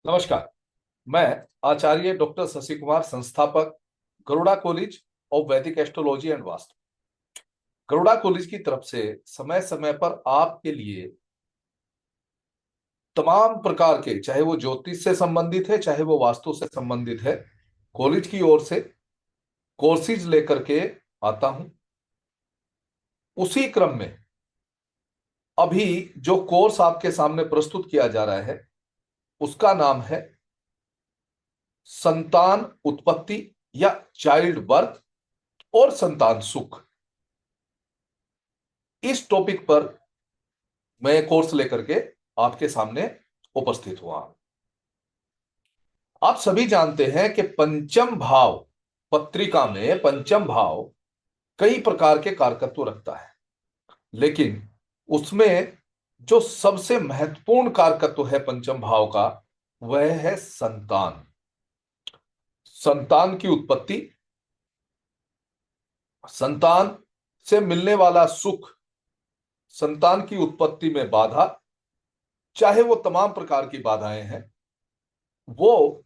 नमस्कार। मैं आचार्य डॉक्टर शशि कुमार, संस्थापक, गरुड़ा कॉलेज ऑफ वैदिक astrology and vastu. Garuda college की तरफ से समय समय पर आपके लिए तमाम प्रकार के, चाहे वो ज्योतिष से संबंधित है चाहे वो वास्तु से संबंधित है, कॉलेज की ओर से कोर्सेज लेकर के आता हूं। उसी क्रम में अभी जो कोर्स आपके सामने प्रस्तुत किया जा रहा है उसका नाम है संतान उत्पत्ति या चाइल्ड बर्थ और संतान सुख। इस टॉपिक पर मैं कोर्स लेकर के आपके सामने उपस्थित हुआ। आप सभी जानते हैं कि पंचम भाव, पत्रिका में पंचम भाव कई प्रकार के कारकत्व रखता है, लेकिन उसमें जो सबसे महत्वपूर्ण कारकत्व है पंचम भाव का वह है संतान। संतान की उत्पत्ति, संतान से मिलने वाला सुख, संतान की उत्पत्ति में बाधा, चाहे वो तमाम प्रकार की बाधाएं हैं, वो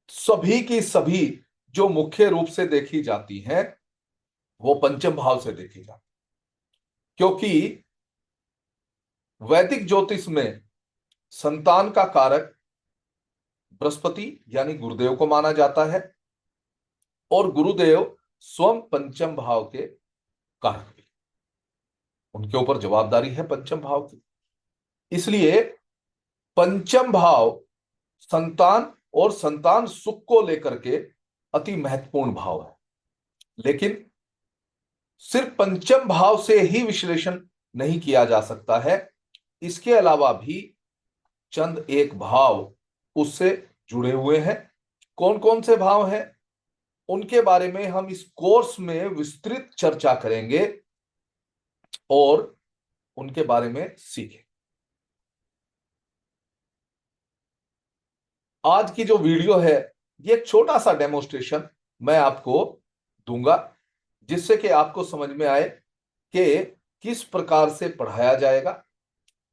सभी की सभी जो मुख्य रूप से देखी जाती हैं वो पंचम भाव से देखी जाती। क्योंकि वैदिक ज्योतिष में संतान का कारक बृहस्पति यानी गुरुदेव को माना जाता है और गुरुदेव स्वयं पंचम भाव के कारक भी, उनके ऊपर जवाबदारी है पंचम भाव की। इसलिए पंचम भाव संतान और संतान सुख को लेकर के अति महत्वपूर्ण भाव है। लेकिन सिर्फ पंचम भाव से ही विश्लेषण नहीं किया जा सकता है, इसके अलावा भी चंद एक भाव उससे जुड़े हुए हैं। कौन कौन से भाव हैं उनके बारे में हम इस कोर्स में विस्तृत चर्चा करेंगे और उनके बारे में सीखें। आज की जो वीडियो है ये एक छोटा सा डेमोस्ट्रेशन मैं आपको दूंगा, जिससे कि आपको समझ में आए कि किस प्रकार से पढ़ाया जाएगा।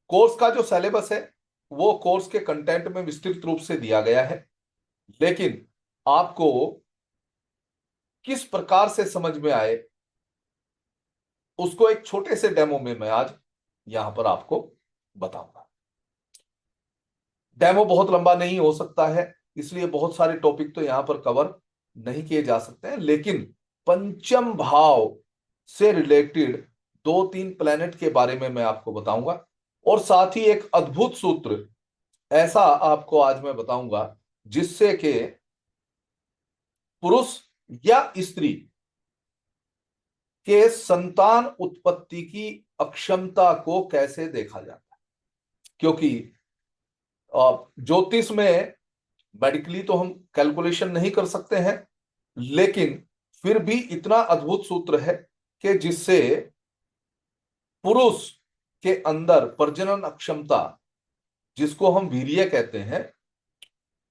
कोर्स का जो सिलेबस है वो कोर्स के कंटेंट में विस्तृत रूप से दिया गया है, लेकिन आपको किस प्रकार से समझ में आए उसको एक छोटे से डेमो में मैं आज यहां पर आपको बताऊंगा। डेमो बहुत लंबा नहीं हो सकता है, इसलिए बहुत सारे टॉपिक तो यहां पर कवर नहीं किए जा सकते हैं, लेकिन पंचम भाव से रिलेटेड दो तीन प्लेनेट के बारे में मैं आपको बताऊंगा और साथ ही एक अद्भुत सूत्र ऐसा आपको आज मैं बताऊंगा जिससे कि पुरुष या स्त्री के संतान उत्पत्ति की अक्षमता को कैसे देखा जाता है। क्योंकि ज्योतिष में मेडिकली तो हम कैलकुलेशन नहीं कर सकते हैं, लेकिन फिर भी इतना अद्भुत सूत्र है कि जिससे पुरुष के अंदर प्रजनन अक्षमता, जिसको हम वीर्य कहते हैं,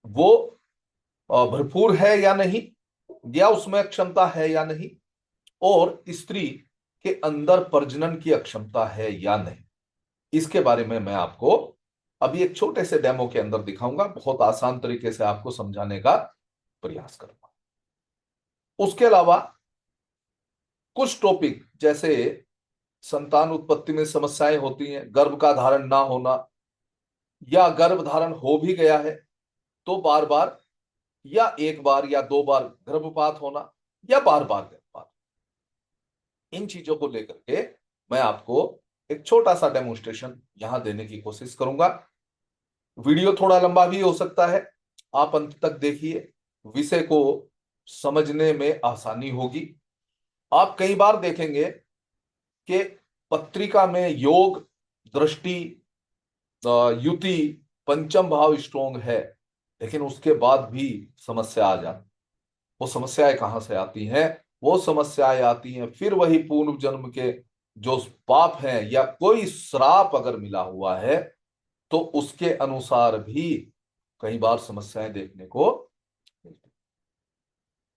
वो भरपूर है या नहीं, या उसमें अक्षमता है या नहीं, और स्त्री के अंदर प्रजनन की अक्षमता है या नहीं, इसके बारे में मैं आपको अभी एक छोटे से डेमो के अंदर दिखाऊंगा। बहुत आसान तरीके से आपको समझाने का प्रयास करूंगा। उसके अलावा कुछ टॉपिक जैसे संतान उत्पत्ति में समस्याएं होती हैं, गर्भ का धारण ना होना, या गर्भ धारण हो भी गया है तो बार बार या एक बार या दो बार गर्भपात होना, या बार बार गर्भपात, इन चीजों को लेकर के मैं आपको एक छोटा सा डेमोन्स्ट्रेशन यहां देने की कोशिश करूंगा। वीडियो थोड़ा लंबा भी हो सकता है, आप अंत तक देखिए, विषय को समझने में आसानी होगी। आप कई बार देखेंगे कि पत्रिका में योग, दृष्टि, युति, पंचम भाव स्ट्रोंग है, लेकिन उसके बाद भी समस्या आ जाती। वो समस्याएं कहां से आती हैं? वो समस्याएं आती हैं फिर वही पूर्व जन्म के जो पाप हैं या कोई श्राप अगर मिला हुआ है तो उसके अनुसार भी कई बार समस्याएं देखने को मिलती।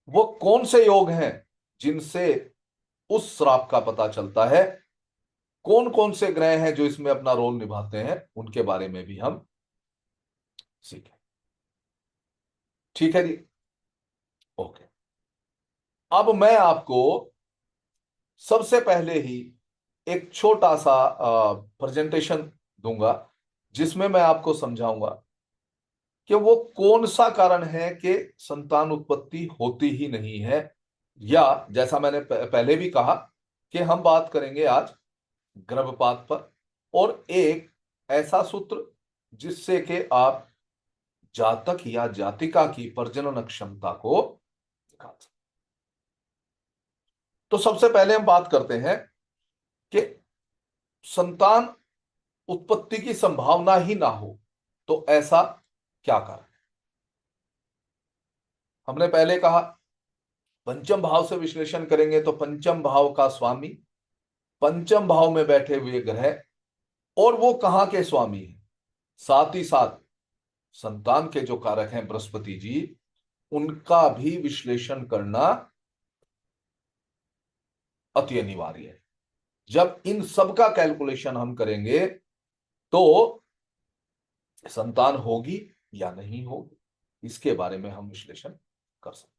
वो कौन से योग हैं जिनसे उस श्राप का पता चलता है? कौन कौन से ग्रह हैं जो इसमें अपना रोल निभाते हैं? उनके बारे में भी हम सीखें। ठीक है जी। ओके। अब मैं आपको सबसे पहले ही एक छोटा सा प्रेजेंटेशन दूंगा, जिसमें मैं आपको समझाऊंगा कि वो कौन सा कारण है कि संतान उत्पत्ति होती ही नहीं है। या जैसा मैंने पहले भी कहा कि हम बात करेंगे आज गर्भपात पर, और एक ऐसा सूत्र जिससे कि आप जातक या जातिका की प्रजनन क्षमता को निकाल सकते। तो सबसे पहले हम बात करते हैं कि संतान उत्पत्ति की संभावना ही ना हो तो ऐसा क्या कारण है। हमने पहले कहा पंचम भाव से विश्लेषण करेंगे तो पंचम भाव का स्वामी, पंचम भाव में बैठे हुए ग्रह, और वो कहां के स्वामी हैं, साथ ही साथ संतान के जो कारक हैं बृहस्पति जी, उनका भी विश्लेषण करना अति अनिवार्य है। जब इन सब का कैलकुलेशन हम करेंगे तो संतान होगी या नहीं होगी, इसके बारे में हम विश्लेषण कर सकते हैं।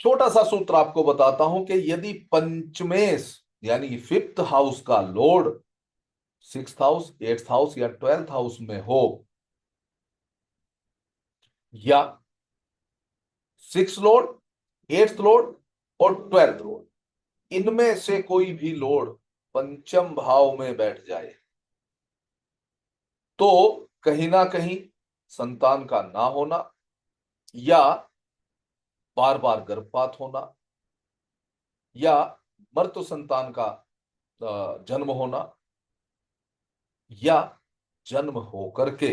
छोटा सा सूत्र आपको बताता हूं कि यदि पंचमेश यानी फिफ्थ हाउस का Lord sixth house, eighth house या ट्वेल्थ हाउस में हो, या सिक्स लॉर्ड, एट्थ लॉर्ड और ट्वेल्थ लॉर्ड, इनमें से कोई भी लॉर्ड पंचम भाव में बैठ जाए तो कहीं ना कहीं संतान का ना होना, या बार बार गर्भपात होना, या मर्त संतान का जन्म होना, या जन्म होकर के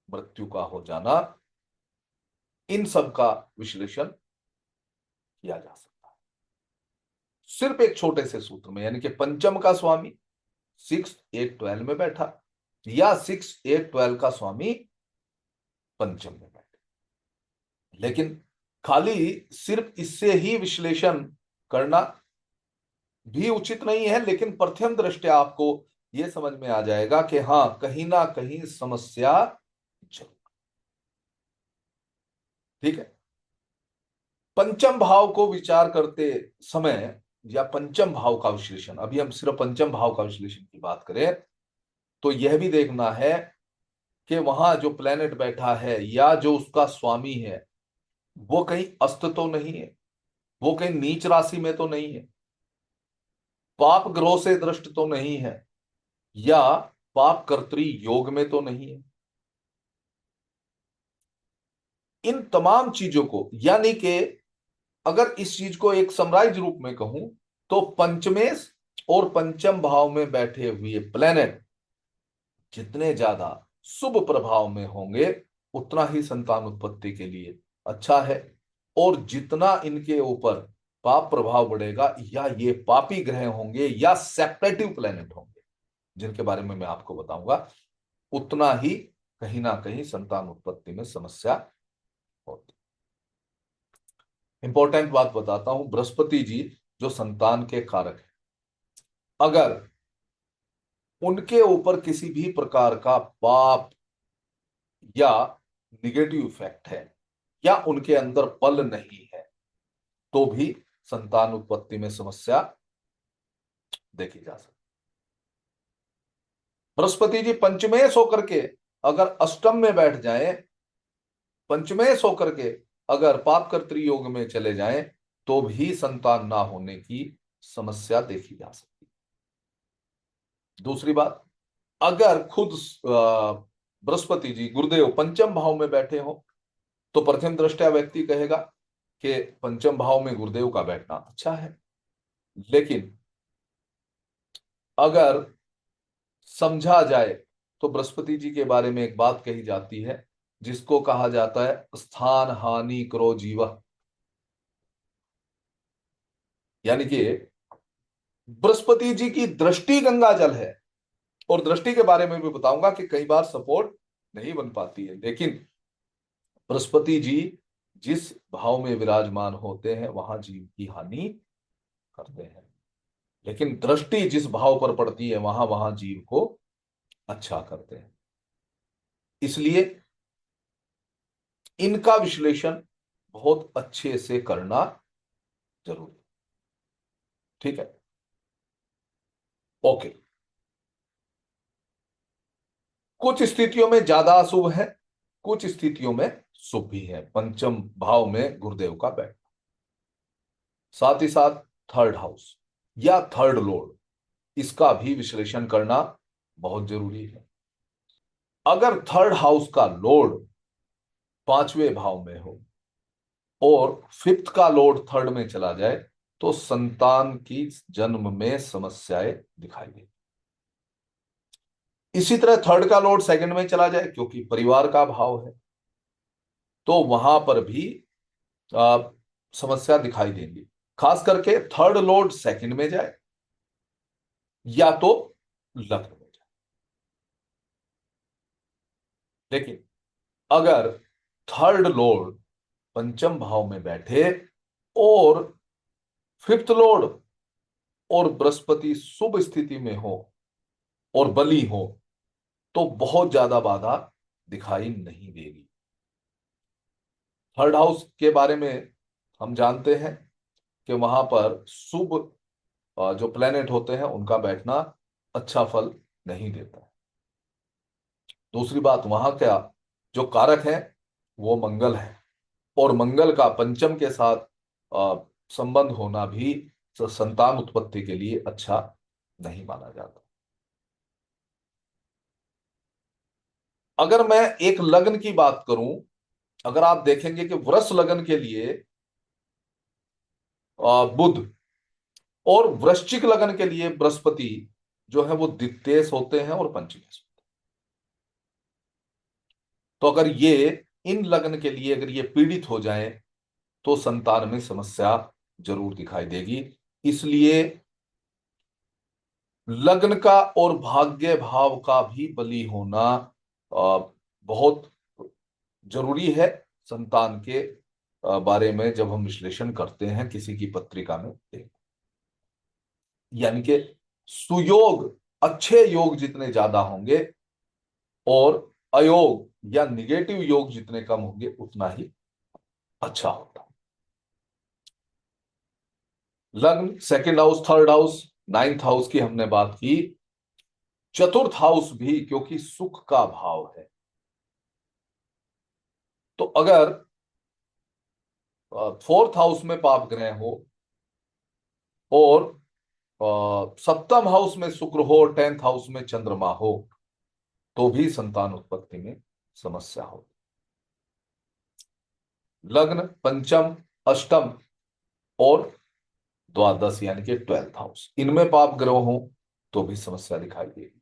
मृत्यु का हो जाना, इन सब का विश्लेषण किया जा सकता है सिर्फ एक छोटे से सूत्र में, यानी कि पंचम का स्वामी सिक्स एट ट्वेल्व में बैठा, या सिक्स एट ट्वेल्व का स्वामी पंचम में बैठा। लेकिन खाली सिर्फ इससे ही विश्लेषण करना भी उचित नहीं है, लेकिन प्रथम दृष्टया आपको यह समझ में आ जाएगा कि हाँ, कहीं ना कहीं समस्या जरूर। ठीक है। पंचम भाव को विचार करते समय, या पंचम भाव का विश्लेषण, अभी हम सिर्फ पंचम भाव का विश्लेषण की बात करें तो यह भी देखना है कि वहां जो प्लेनेट बैठा है या जो उसका स्वामी है वो कहीं अस्त तो नहीं है, वो कहीं नीच राशि में तो नहीं है, पाप ग्रह से दृष्ट तो नहीं है, या पाप कर्तृ योग में तो नहीं है। इन तमाम चीजों को, यानी कि अगर इस चीज को एक समराइज रूप में कहूं तो पंचमेश और पंचम भाव में बैठे हुए प्लेनेट जितने ज्यादा शुभ प्रभाव में होंगे उतना ही संतान उत्पत्ति के लिए अच्छा है, और जितना इनके ऊपर पाप प्रभाव बढ़ेगा, या ये पापी ग्रह होंगे या सेपरेटिव प्लेनेट होंगे जिनके बारे में मैं आपको बताऊंगा, उतना ही कहीं ना कहीं संतान उत्पत्ति में समस्या होती। इंपॉर्टेंट बात बताता हूं, बृहस्पति जी जो संतान के कारक है, अगर उनके ऊपर किसी भी प्रकार का पाप या निगेटिव इफेक्ट है, या उनके अंदर बल नहीं है, तो भी संतान उत्पत्ति में समस्या देखी जा सकती। बृहस्पति जी पंचमेश होकर के अगर अष्टम में बैठ जाए, पंचमेश होकर के अगर पाप कर्तृ योग में चले जाएं, तो भी संतान ना होने की समस्या देखी जा सकती है। दूसरी बात, अगर खुद बृहस्पति जी गुरुदेव पंचम भाव में बैठे हो तो प्रथम दृष्टया व्यक्ति कहेगा कि पंचम भाव में गुरुदेव का बैठना अच्छा है, लेकिन अगर समझा जाए तो बृहस्पति जी के बारे में एक बात कही जाती है जिसको कहा जाता है स्थान हानि करो जीव, यानी कि बृहस्पति जी की दृष्टि गंगा जल है, और दृष्टि के बारे में भी बताऊंगा कि कई बार सपोर्ट नहीं बन पाती है, लेकिन बृहस्पति जी जिस भाव में विराजमान होते हैं वहां जीव की हानि करते हैं, लेकिन दृष्टि जिस भाव पर पड़ती है वहां वहां जीव को अच्छा करते हैं। इसलिए इनका विश्लेषण बहुत अच्छे से करना जरूरी। ठीक है, ओके। कुछ स्थितियों में ज्यादा अशुभ है, कुछ स्थितियों में शुभ भी है पंचम भाव में गुरुदेव का बैठ। साथ ही साथ थर्ड हाउस या थर्ड लॉर्ड, इसका भी विश्लेषण करना बहुत जरूरी है। अगर थर्ड हाउस का लॉर्ड पांचवें भाव में हो और फिफ्थ का लॉर्ड थर्ड में चला जाए तो संतान की जन्म में समस्याएं दिखाई देगी। इसी तरह थर्ड का लॉर्ड सेकंड में चला जाए, क्योंकि परिवार का भाव है, तो वहां पर भी आ, समस्या दिखाई देंगी। खास करके थर्ड लॉर्ड सेकंड में जाए या तो लग्न में जाए। लेकिन अगर थर्ड लॉर्ड पंचम भाव में बैठे और फिफ्थ लॉर्ड और बृहस्पति शुभ स्थिति में हो और बली हो तो बहुत ज्यादा बाधा दिखाई नहीं देगी। थर्ड हाउस के बारे में हम जानते हैं कि वहां पर शुभ जो प्लेनेट होते हैं उनका बैठना अच्छा फल नहीं देता है। दूसरी बात, वहां क्या जो कारक है वो मंगल है, और मंगल का पंचम के साथ अ, संबंध होना भी संतान उत्पत्ति के लिए अच्छा नहीं माना जाता। अगर मैं एक लग्न की बात करूं, अगर आप देखेंगे कि वृष लग्न के लिए बुध, और वृश्चिक लग्न के लिए बृहस्पति जो है वो द्वितीय होते हैं और पंचमेश। तो अगर ये इन लग्न के लिए अगर ये पीड़ित हो जाएं तो संतान में समस्या जरूर दिखाई देगी। इसलिए लग्न का और भाग्य भाव का भी बली होना बहुत जरूरी है संतान के बारे में जब हम विश्लेषण करते हैं किसी की पत्रिका में। यानी कि सुयोग, अच्छे योग जितने ज्यादा होंगे और अयोग या निगेटिव योग जितने कम होंगे उतना ही अच्छा होता। लग्न, second house, third house, ninth house की हमने बात की। चतुर्थ हाउस भी, क्योंकि सुख का भाव है, तो अगर फोर्थ हाउस में पाप ग्रह हो और सप्तम हाउस में शुक्र हो और टेंथ हाउस में चंद्रमा हो तो भी संतान उत्पत्ति में समस्या हो। लग्न, पंचम, अष्टम और द्वादश यानी कि ट्वेल्थ हाउस, इनमें पाप ग्रह हो तो भी समस्या दिखाई देगी।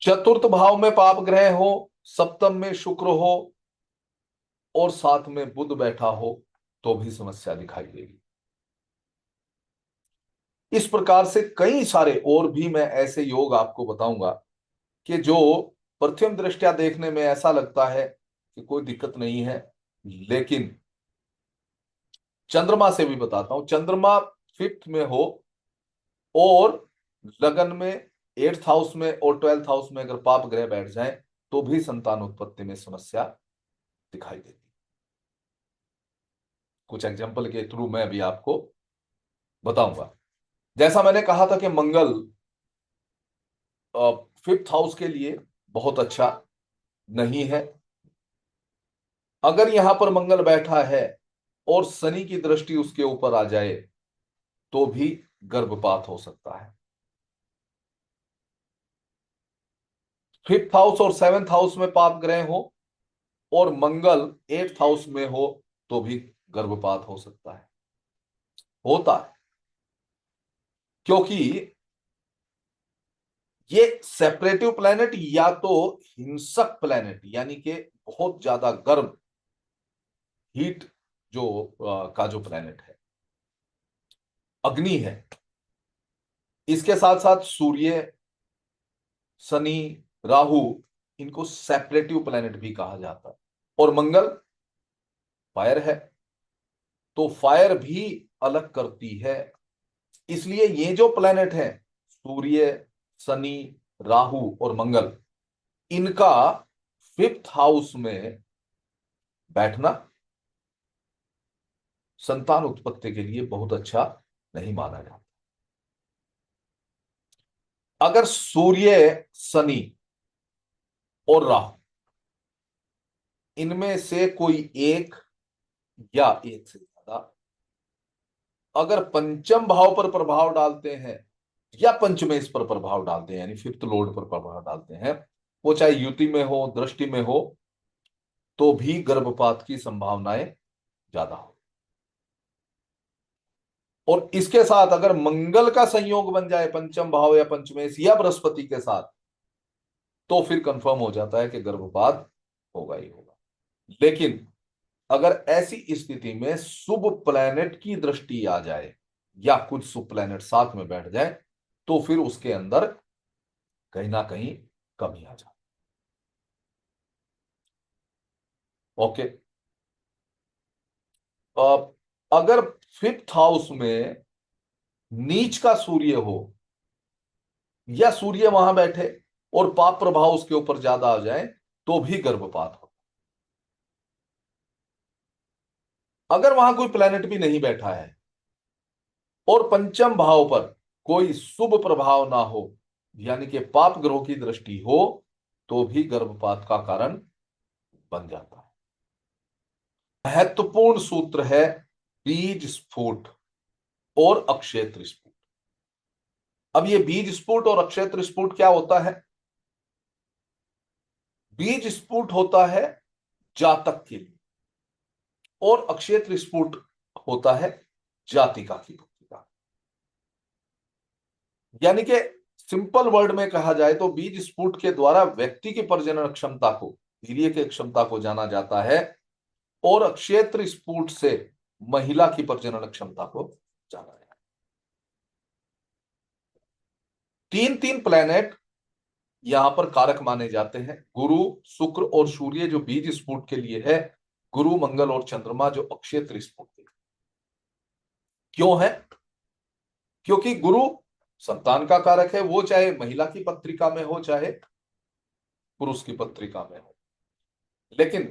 चतुर्थ भाव में पाप ग्रह हो, सप्तम में शुक्र हो और साथ में बुध बैठा हो तो भी समस्या दिखाई देगी। इस प्रकार से कई सारे और भी मैं ऐसे योग आपको बताऊंगा कि जो प्रथम दृष्टया देखने में ऐसा लगता है कि कोई दिक्कत नहीं है, लेकिन चंद्रमा से भी बताता हूं। चंद्रमा फिफ्थ में हो और लगन में एट्थ हाउस में और ट्वेल्थ हाउस में अगर पाप ग्रह बैठ जाए तो भी संतान उत्पत्ति में समस्या दिखाई देती। कुछ एग्जांपल के थ्रू मैं अभी आपको बताऊंगा। जैसा मैंने कहा था कि मंगल फिफ्थ हाउस के लिए बहुत अच्छा नहीं है। अगर यहां पर मंगल बैठा है और शनि की दृष्टि उसके ऊपर आ जाए तो भी गर्भपात हो सकता है। फिफ्थ हाउस और सेवेंथ हाउस में पाप ग्रह हो और मंगल एट्थ हाउस में हो तो भी गर्भपात हो सकता है, होता है। क्योंकि ये सेपरेटिव प्लेनेट या तो हिंसक प्लेनेट यानी कि बहुत ज्यादा गर्म हीट जो का जो प्लेनेट है, अग्नि है। इसके साथ साथ सूर्य, शनि, राहु, इनको सेपरेटिव प्लेनेट भी कहा जाता है। और मंगल फायर है, तो फायर भी अलग करती है। इसलिए ये जो प्लेनेट है सूर्य, शनि, राहु और मंगल, इनका फिफ्थ हाउस में बैठना संतान उत्पत्ति के लिए बहुत अच्छा नहीं माना जाता। अगर सूर्य, शनि और राहु इनमें से कोई एक या एक से ज्यादा अगर पंचम भाव पर प्रभाव डालते हैं या पंचमेश पर प्रभाव डालते हैं, यानी फिफ्थ लॉर्ड पर प्रभाव डालते हैं, वो चाहे युति में हो, दृष्टि में हो, तो भी गर्भपात की संभावनाएं ज्यादा हो। और इसके साथ अगर मंगल का संयोग बन जाए पंचम भाव या पंचमेश या बृहस्पति के साथ, तो फिर कंफर्म हो जाता है कि गर्भपात होगा ही होगा। लेकिन अगर ऐसी स्थिति में शुभ प्लैनेट की दृष्टि आ जाए या कुछ शुभ प्लैनेट साथ में बैठ जाए, तो फिर उसके अंदर कहीं ना कहीं कमी आ जाए। ओके। अगर फिफ्थ हाउस में नीच का सूर्य हो या सूर्य वहां बैठे और पाप प्रभाव उसके ऊपर ज्यादा आ जाए, तो भी गर्भपात हो। अगर वहां कोई प्लेनेट भी नहीं बैठा है और पंचम भाव पर कोई शुभ प्रभाव ना हो, यानी कि पाप ग्रहों की दृष्टि हो, तो भी गर्भपात का कारण बन जाता है। महत्वपूर्ण सूत्र है बीज स्फुट और अक्षेत्र स्फुट। अब ये बीज स्फुट और अक्षेत्र स्फुट क्या होता है? बीज स्फुट होता है जातक के लिए और अक्षेत्र स्फुट होता है जातिका की पुत्रिका। यानी कि सिंपल वर्ड में कहा जाए तो बीज स्फुट के द्वारा व्यक्ति की प्रजनन क्षमता को, वीर्य की क्षमता को जाना जाता है, और अक्षेत्र स्फुट से महिला की प्रजनन क्षमता को जाना जाता है। तीन तीन प्लैनेट यहां पर कारक माने जाते हैं। गुरु, शुक्र और सूर्य जो बीज स्फुट के लिए है, गुरु, मंगल और चंद्रमा जो अक्षेत्र स्फुट के लिए। क्यों है? क्योंकि गुरु संतान का कारक है, वो चाहे महिला की पत्रिका में हो चाहे पुरुष की पत्रिका में हो। लेकिन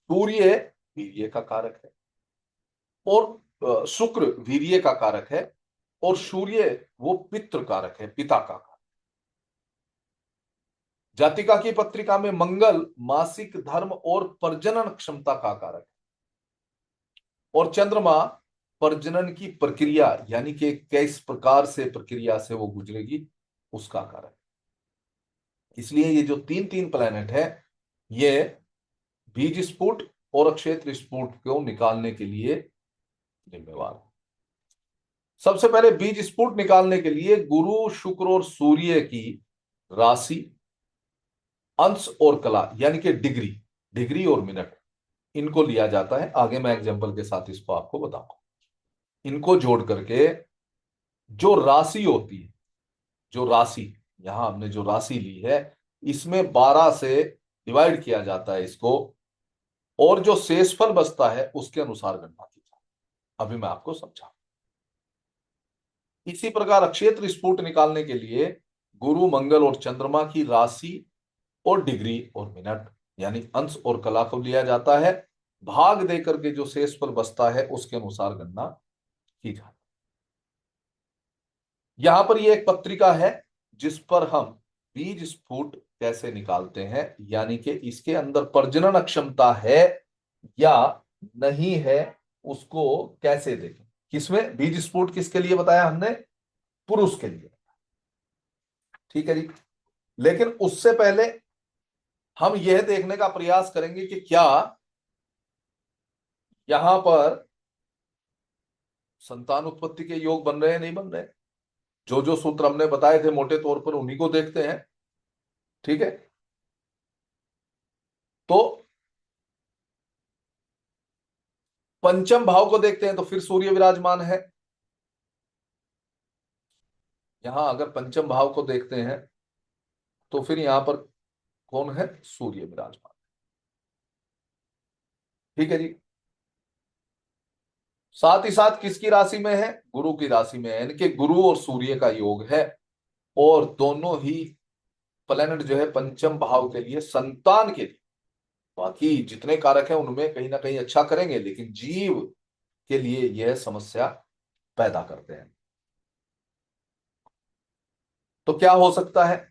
सूर्य वीर्य का कारक है और शुक्र वीर्य का कारक है, और सूर्य वो पितृ कारक है, पिता का कारक। जातिका की पत्रिका में मंगल मासिक धर्म और प्रजनन क्षमता का कारक है, और चंद्रमा प्रजनन की प्रक्रिया, यानी कि किस प्रकार से प्रक्रिया से वो गुजरेगी, उसका कारक। इसलिए ये जो तीन तीन प्लैनेट है, ये बीज स्फुट और अक्षेत्र स्फुट को निकालने के लिए जिम्मेवार है। सबसे पहले बीज स्फुट निकालने के लिए गुरु, शुक्र और सूर्य की राशि, अंश और कला, यानी कि डिग्री, डिग्री और मिनट, इनको लिया जाता है। आगे मैं एग्जांपल के साथ इसको आपको बताऊंगा। इनको जोड़ करके जो राशि होती है, जो राशि यहां हमने जो राशि ली है, इसमें 12 से डिवाइड किया जाता है इसको, और जो शेषफल बचता है उसके अनुसार गणना की जाती है। अभी मैं आपको समझा। इसी प्रकार अक्षेत्र स्फुट निकालने के लिए गुरु, मंगल और चंद्रमा की राशि और डिग्री और मिनट, यानी अंश और कला को लिया जाता है। भाग देकर के जो शेषफल बचता है उसके अनुसार गणना की जाती है। यहां पर ये एक पत्रिका है जिस पर हम बीज स्फुट कैसे निकालते हैं, यानी कि इसके अंदर प्रजनन क्षमता है या नहीं है, उसको कैसे देखें। किसमें बीज स्फुट किसके लिए बताया हमने? पुरुष के लिए। ठीक है जी। लेकिन उससे पहले हम यह देखने का प्रयास करेंगे कि क्या यहां पर संतान उत्पत्ति के योग बन रहे हैं, नहीं बन रहे। जो जो सूत्र हमने बताए थे मोटे तौर पर उन्हीं को देखते हैं। ठीक है। तो पंचम भाव को देखते हैं तो फिर सूर्य विराजमान है। यहां अगर पंचम भाव को देखते हैं तो फिर यहां पर कौन है? सूर्य विराजमान। ठीक है जी। साथ ही साथ किसकी राशि में है? गुरु की राशि में है, यानी कि गुरु और सूर्य का योग है, और दोनों ही प्लेनेट जो है पंचम भाव के लिए, संतान के लिए बाकी जितने कारक हैं उनमें कहीं ना कहीं अच्छा करेंगे, लेकिन जीव के लिए यह समस्या पैदा करते हैं। तो क्या हो सकता है?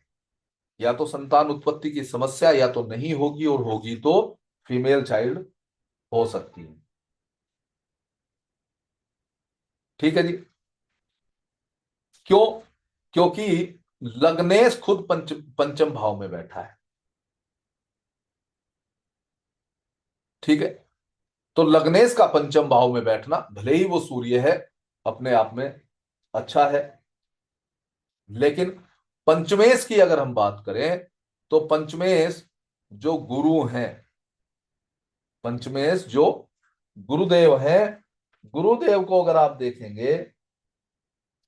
या तो संतान उत्पत्ति की समस्या या तो नहीं होगी, और होगी तो फीमेल चाइल्ड हो सकती है। ठीक है जी। क्यों? क्योंकि लग्नेश खुद पंचम भाव में बैठा है। ठीक है। तो लग्नेश का पंचम भाव में बैठना, भले ही वो सूर्य है, अपने आप में अच्छा है, लेकिन पंचमेश की अगर हम बात करें तो पंचमेश जो गुरु हैं, पंचमेश जो गुरुदेव हैं, गुरुदेव को अगर आप देखेंगे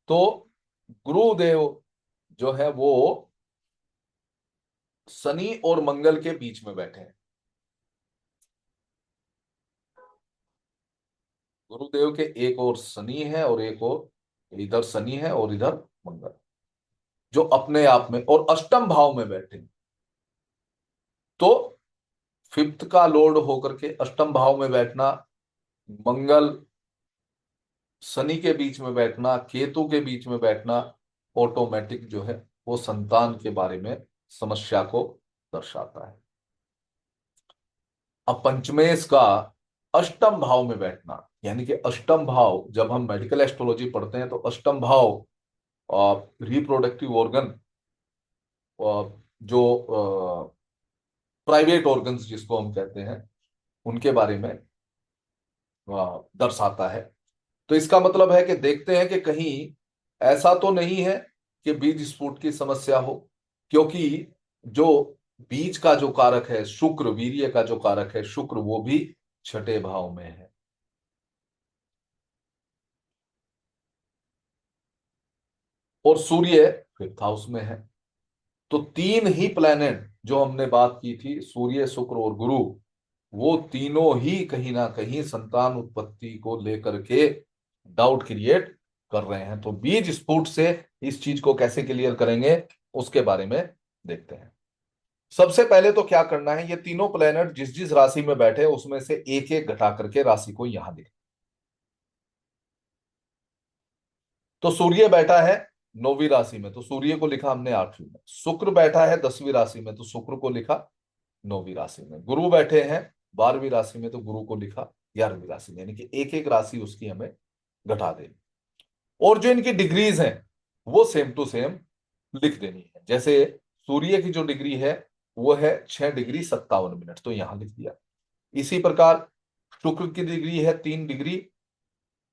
तो गुरुदेव जो है वो शनि और मंगल के बीच में बैठे हैं। गुरुदेव के एक और शनि है और एक और, इधर शनि है और इधर मंगल, जो अपने आप में और अष्टम भाव में बैठे हैं। तो फिफ्थ का लॉर्ड होकर के अष्टम भाव में बैठना, मंगल शनि के बीच में बैठना, केतु के बीच में बैठना, ऑटोमेटिक जो है वो संतान के बारे में समस्या को दर्शाता है। अब पंचमेश का अष्टम भाव में बैठना, यानी कि अष्टम भाव, जब हम मेडिकल एस्ट्रोलॉजी पढ़ते हैं तो अष्टम भाव रिप्रोडक्टिव ऑर्गन, जो प्राइवेट ऑर्गन्स जिसको हम कहते हैं, उनके बारे में दर्शाता है। तो इसका मतलब है कि देखते हैं कि कहीं ऐसा तो नहीं है कि बीज स्फुट की समस्या हो, क्योंकि जो बीज का जो कारक है शुक्र, वीर्य का जो कारक है शुक्र, वो भी छठे भाव में है। और सूर्य फिफ्थ हाउस में है। तो तीन ही प्लेनेट जो हमने बात की थी, सूर्य शुक्र और गुरु, वो तीनों ही कहीं ना कहीं संतान उत्पत्ति को लेकर के डाउट क्रिएट कर रहे हैं। तो बीज स्फुट से इस चीज को कैसे क्लियर करेंगे, उसके बारे में देखते हैं। सबसे पहले तो क्या करना है, ये तीनों प्लेनेट जिस जिस राशि में बैठे उसमें से एक एक घटा करके राशि को यहां लिख। तो सूर्य बैठा है 9वीं राशि में, तो सूर्य को लिखा हमने 8वीं में। शुक्र बैठा है 10वीं राशि में, तो शुक्र को लिखा 9वीं राशि में। गुरु बैठे हैं 12वीं राशि में, तो गुरु को लिखा 11वीं राशि में। यानी कि एक एक राशि उसकी हमें घटा देनी, और जो इनकी डिग्रीज हैं वो सेम टू सेम लिख देनी है। जैसे सूर्य की जो डिग्री है वो है 6 डिग्री 57 मिनट, तो यहां लिख दिया। इसी प्रकार शुक्र की डिग्री है 3 डिग्री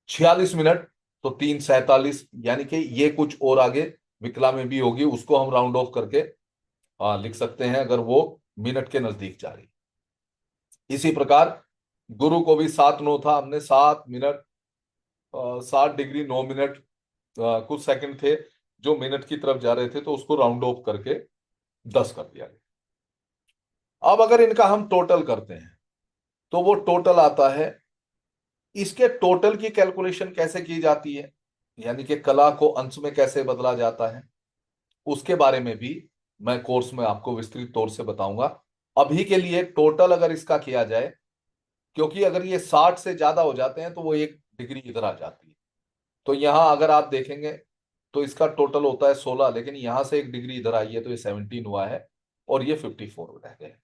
46 मिनट, तो 3 47, यानी कि ये कुछ और आगे विकला में भी होगी, उसको हम राउंड ऑफ करके लिख सकते हैं अगर वो मिनट के नजदीक जा रही। इसी प्रकार गुरु को भी 7 9 था, हमने 7 मिनट 7 डिग्री 9 मिनट कुछ सेकंड थे जो मिनट की तरफ जा रहे थे, तो उसको राउंड ऑफ करके 10 कर दिया गया। अब अगर इनका हम टोटल करते हैं तो वो टोटल आता है। इसके टोटल की कैलकुलेशन कैसे की जाती है, यानी कि कला को अंश में कैसे बदला जाता है, उसके बारे में भी मैं कोर्स में आपको विस्तृत तौर से बताऊंगा। अभी के लिए टोटल अगर इसका किया जाए, क्योंकि अगर ये 60 से ज्यादा हो जाते हैं तो वो 1 डिग्री इधर आ जाती है। तो यहां अगर आप देखेंगे तो इसका टोटल होता है 16, लेकिन यहां से 1 डिग्री इधर आई है तो ये 17 हुआ है, और ये 54 रह गए।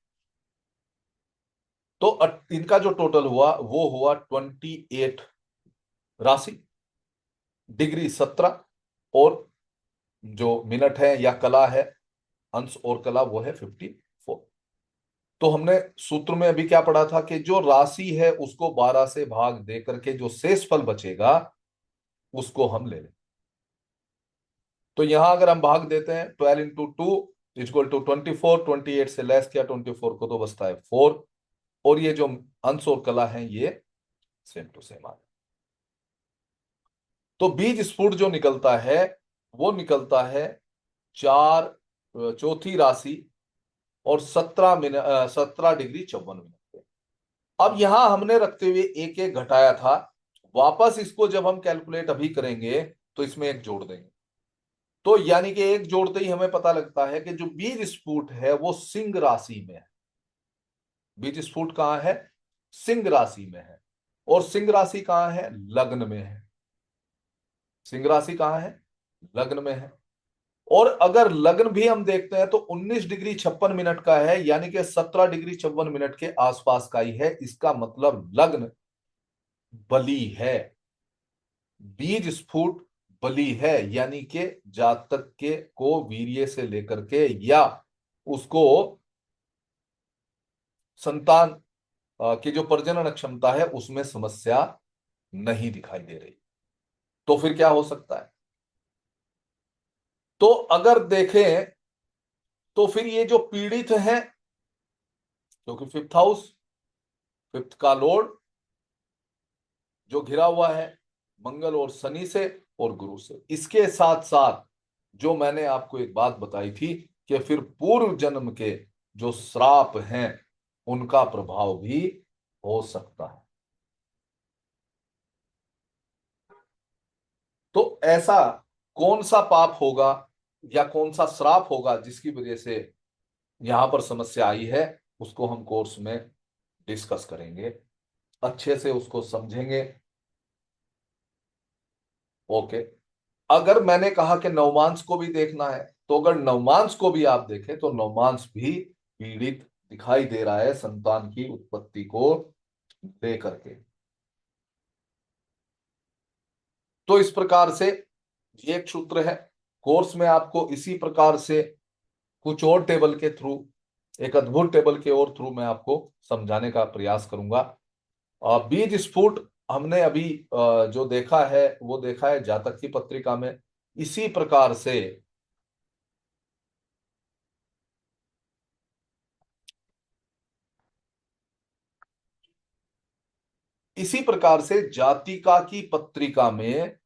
तो इनका जो टोटल हुआ वो हुआ 28 राशि, डिग्री 17, और जो मिनट है या कला है, अंश और कला, वो है 54। तो हमने सूत्र में अभी क्या पढ़ा था कि जो राशि है उसको 12 से भाग दे करके जो शेष फल बचेगा उसको हम ले लें। तो यहां अगर हम भाग देते हैं 12 × 2 = 24, 28 से लेस किया 24 को तो बचता है 4, और ये जो अंश और कला है ये सेम टू सेम आ गया। तो बीज स्फुट जो निकलता है वो निकलता है 4 चौथी राशि और 17 मिनट 17 डिग्री 54 मिनट पे। अब यहां हमने रखते हुए एक एक घटाया था, वापस इसको जब हम कैलकुलेट अभी करेंगे तो इसमें एक जोड़ देंगे। तो यानी कि एक जोड़ते ही हमें पता लगता है कि जो बीज स्फुट है वो सिंह राशि में है। बीज स्फुट कहाँ है? सिंह राशि में है। और सिंह राशि कहाँ है? लग्न में है। सिंह राशि कहाँ है? लग्न में है। और अगर लग्न भी हम देखते हैं तो 19 डिग्री 56 मिनट का है, यानी कि 17 डिग्री 54 मिनट के आसपास का ही है। इसका मतलब लग्न बली है, बीज स्फुट बली है, यानी कि जातक के को वीर्य से लेकर के या उसको संतान की जो प्रजनन क्षमता है उसमें समस्या नहीं दिखाई दे रही। तो फिर क्या हो सकता है? तो अगर देखें तो फिर ये जो पीड़ित है, क्योंकि फिफ्थ हाउस, फिफ्थ का लॉर्ड जो घिरा हुआ है मंगल और शनि से और गुरु से, इसके साथ साथ जो मैंने आपको एक बात बताई थी कि फिर पूर्व जन्म के जो श्राप हैं उनका प्रभाव भी हो सकता है। तो ऐसा कौन सा पाप होगा या कौन सा श्राप होगा जिसकी वजह से यहां पर समस्या आई है, उसको हम कोर्स में डिस्कस करेंगे, अच्छे से उसको समझेंगे। ओके। अगर मैंने कहा कि नवमांस को भी देखना है, तो अगर नवमांस को भी आप देखें तो नवमांस भी पीड़ित दिखाई दे रहा है संतान की उत्पत्ति को लेकर के। तो इस प्रकार से ये एक सूत्र है। कोर्स में आपको इसी प्रकार से कुछ और टेबल के थ्रू, एक अद्भुत टेबल के और थ्रू मैं आपको समझाने का प्रयास करूंगा। बीज स्फुट हमने अभी जो देखा है वो देखा है जातक की पत्रिका में। इसी प्रकार से इसी प्रकार से जातिका की पत्रिका में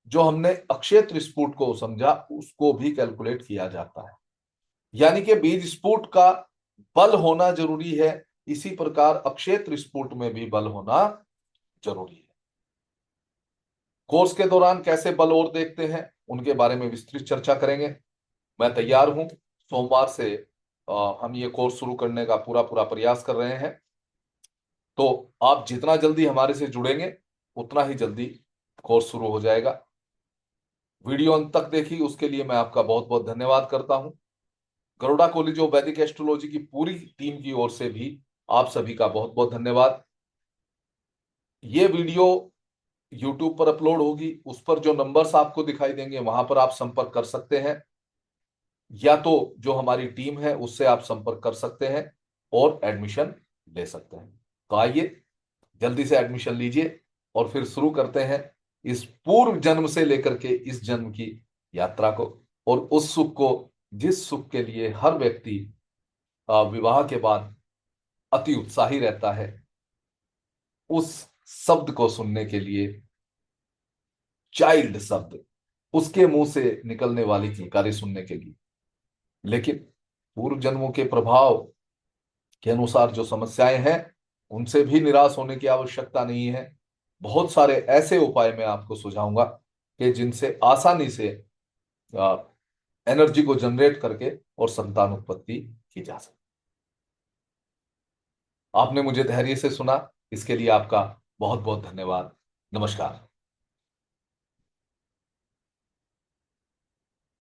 जो हमने अक्षय त्रिस्फुट को समझा उसको भी कैलकुलेट किया जाता है। यानी कि बीज स्फुट का बल होना जरूरी है, इसी प्रकार अक्षय त्रिस्फुट में भी बल होना जरूरी है। कोर्स के दौरान कैसे बल और देखते हैं उनके बारे में विस्तृत चर्चा करेंगे। मैं तैयार हूं। सोमवार से हम ये कोर्स शुरू करने का पूरा पूरा प्रयास कर रहे हैं। तो आप जितना जल्दी हमारे से जुड़ेंगे उतना ही जल्दी कोर्स शुरू हो जाएगा। वीडियो अंत तक देखी उसके लिए मैं आपका बहुत बहुत धन्यवाद करता हूं। गरुड़ा कॉलेज ऑफ वैदिक एस्ट्रोलॉजी की पूरी टीम की ओर से भी आप सभी का बहुत बहुत धन्यवाद। ये वीडियो यूट्यूब पर अपलोड होगी, उस पर जो नंबर्स आपको दिखाई देंगे वहां पर आप संपर्क कर सकते हैं, या तो जो हमारी टीम है उससे आप संपर्क कर सकते हैं और एडमिशन ले सकते हैं। तो आइए जल्दी से एडमिशन लीजिए और फिर शुरू करते हैं इस पूर्व जन्म से लेकर के इस जन्म की यात्रा को, और उस सुख को जिस सुख के लिए हर व्यक्ति विवाह के बाद अति उत्साही रहता है, उस शब्द को सुनने के लिए, चाइल्ड शब्द, उसके मुंह से निकलने वाली किलकारी सुनने के लिए। लेकिन पूर्व जन्मों के प्रभाव के अनुसार जो समस्याएं हैं उनसे भी निराश होने की आवश्यकता नहीं है। बहुत सारे ऐसे उपाय मैं आपको सुझाऊंगा कि जिनसे आसानी से एनर्जी को जनरेट करके और संतान उत्पत्ति की जा सके। आपने मुझे धैर्य से सुना, इसके लिए आपका बहुत बहुत धन्यवाद। नमस्कार।